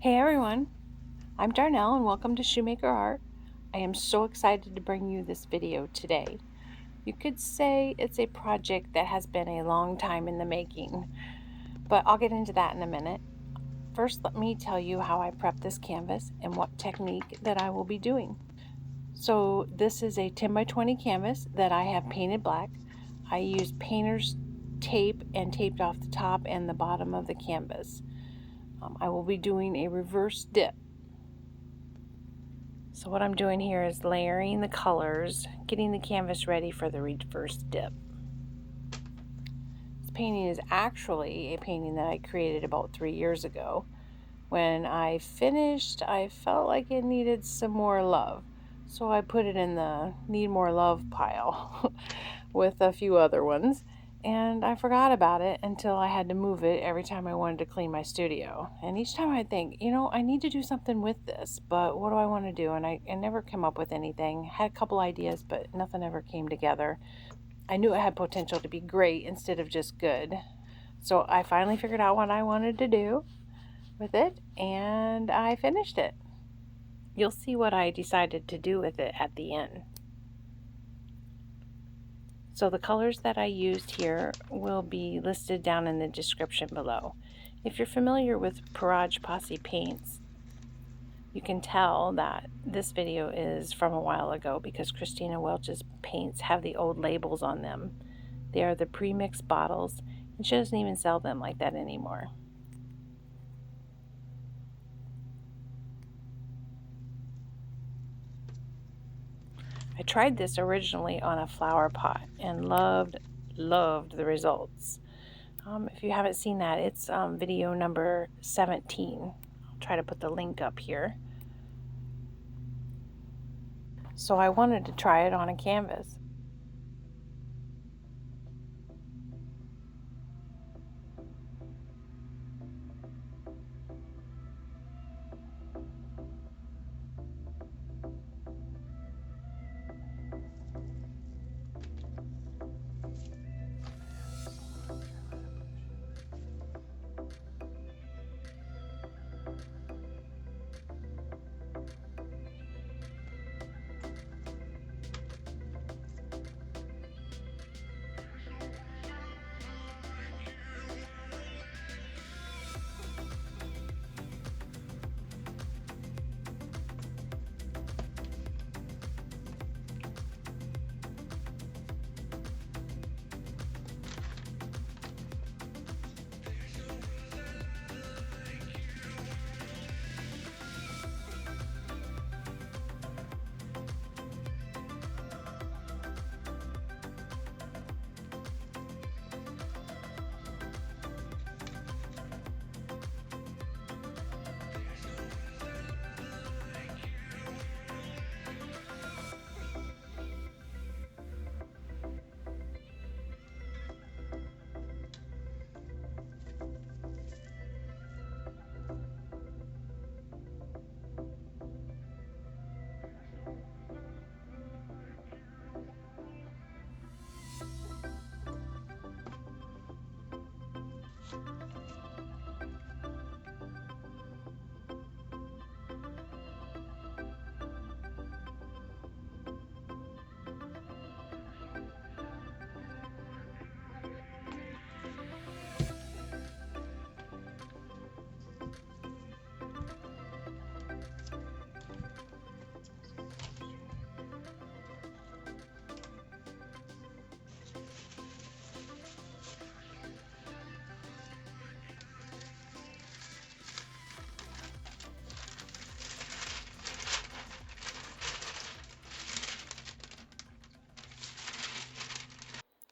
Hey everyone, I'm Darnell and welcome to Shoemaker Art. I am so excited to bring you this video today. You could say it's a project that has been a long time in the making, but I'll get into that in a minute. First, let me tell you how I prepped this canvas and what technique that I will be doing. So this is a 10 by 20 canvas that I have painted black. I used painter's tape and taped off the top and the bottom of the canvas. I will be doing a reverse dip. So what I'm doing here is layering the colors, getting the canvas ready for the reverse dip. This painting is actually a painting that I created about 3 years ago. When I finished, I felt like it needed some more love. So I put it in the need more love pile with a few other ones. And I forgot about it until I had to move it every time I wanted to clean my studio. And each time I'd think, I need to do something with this, but what do I want to do? And I never came up with anything. Had a couple ideas, but nothing ever came together. I knew it had potential to be great instead of just good. So I finally figured out what I wanted to do with it, and I finished it. You'll see what I decided to do with it at the end. So the colors that I used here will be listed down in the description below. If you're familiar with Pirage Posse paints, you can tell that this video is from a while ago because Christina Welch's paints have the old labels on them. They are the pre-mixed bottles, and she doesn't even sell them like that anymore. I tried this originally on a flower pot and loved the results. If you haven't seen that, it's video number 17. I'll try to put the link up here. So I wanted to try it on a canvas.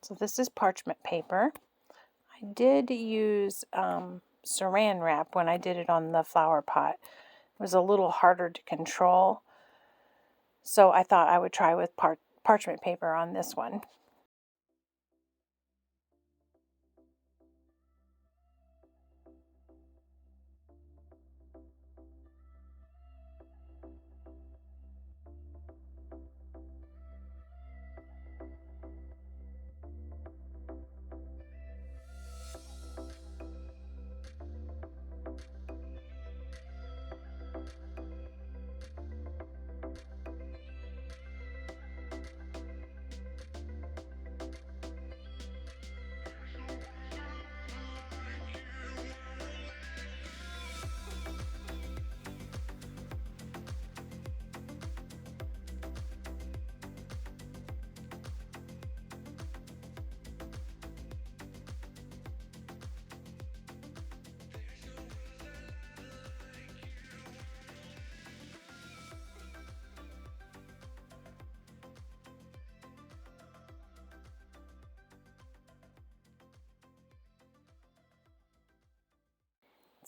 So this is parchment paper. I did use saran wrap when I did it on the flower pot. It was a little harder to control, so I thought I would try with parchment paper on this one.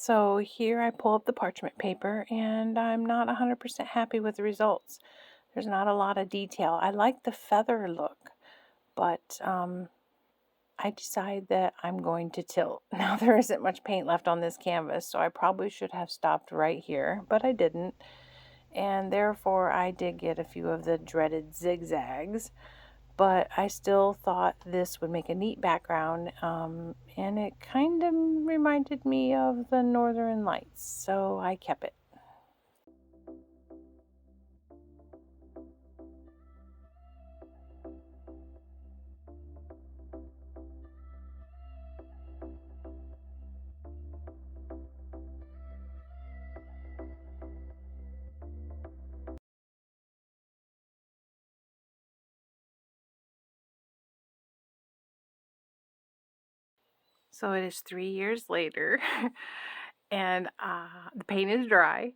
So here I pull up the parchment paper, and I'm not 100% happy with the results. There's not a lot of detail. I like the feather look, but I decide that I'm going to tilt. Now there isn't much paint left on this canvas, so I probably should have stopped right here, but I didn't. And therefore I did get a few of the dreaded zigzags, but I still thought this would make a neat background, and it kind of reminded me of the Northern Lights, so I kept it. So it is 3 years later, and the paint is dry,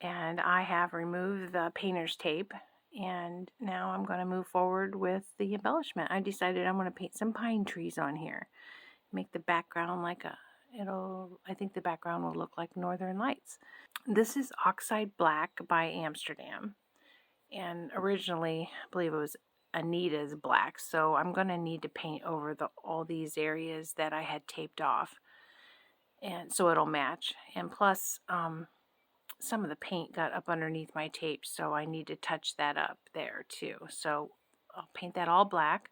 and I have removed the painter's tape, and now I'm going to move forward with the embellishment. I decided I'm going to paint some pine trees on here, make the background like I think the background will look like Northern Lights. This is Oxide Black by Amsterdam, and originally I believe it was Anita's black, so I'm going to need to paint over all these areas that I had taped off, and so it'll match. And plus some of the paint got up underneath my tape, so I need to touch that up there too. So I'll paint that all black.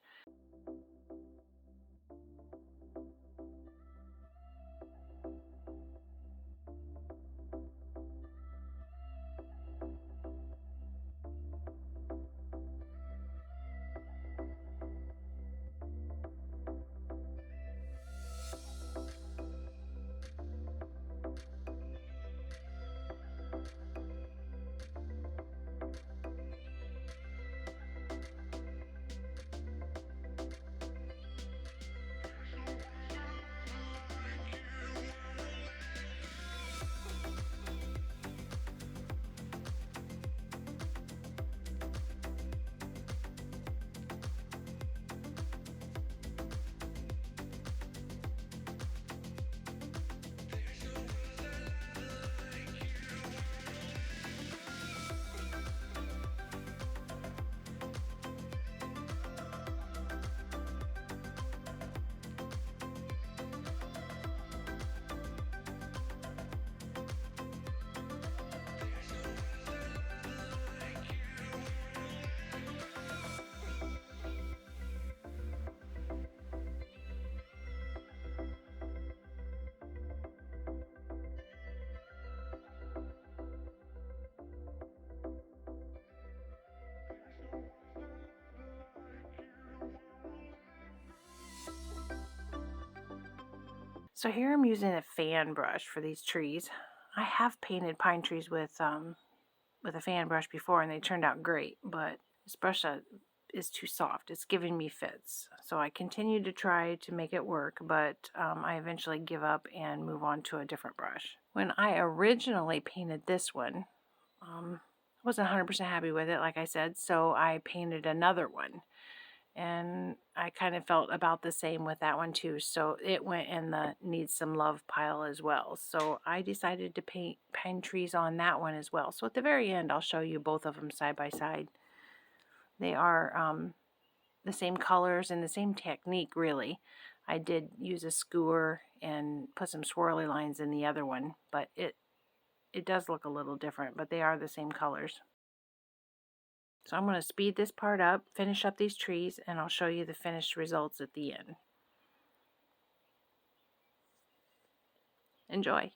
So here I'm using a fan brush for these trees. I have painted pine trees with a fan brush before, and they turned out great, but this brush is too soft. It's giving me fits. So I continue to try to make it work, but I eventually give up and move on to a different brush. When I originally painted this one, I wasn't 100% happy with it, like I said, so I painted another one. And I kind of felt about the same with that one too, so it went in the needs some love pile as well. So I decided to paint pine trees on that one as well. So at the very end I'll show you both of them side by side. They are the same colors and the same technique, really. I did use a skewer and put some swirly lines in the other one, but it does look a little different, but they are the same colors. So I'm going to speed this part up, finish up these trees, and I'll show you the finished results at the end. Enjoy.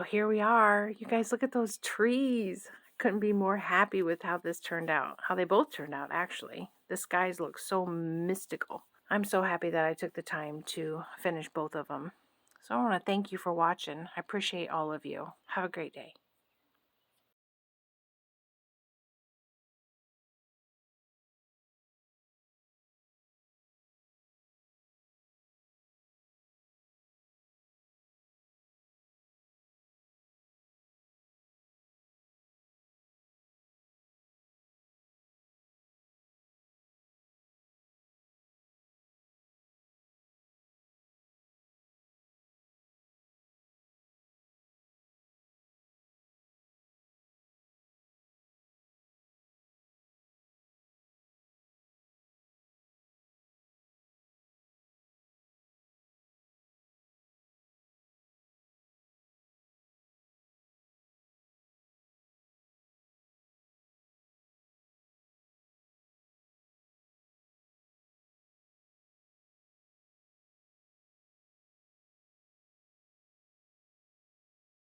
So here we are. You guys, look at those trees. Couldn't be more happy with how this turned out. How they both turned out, actually. The skies look so mystical. I'm so happy that I took the time to finish both of them. So I want to thank you for watching. I appreciate all of you. Have a great day.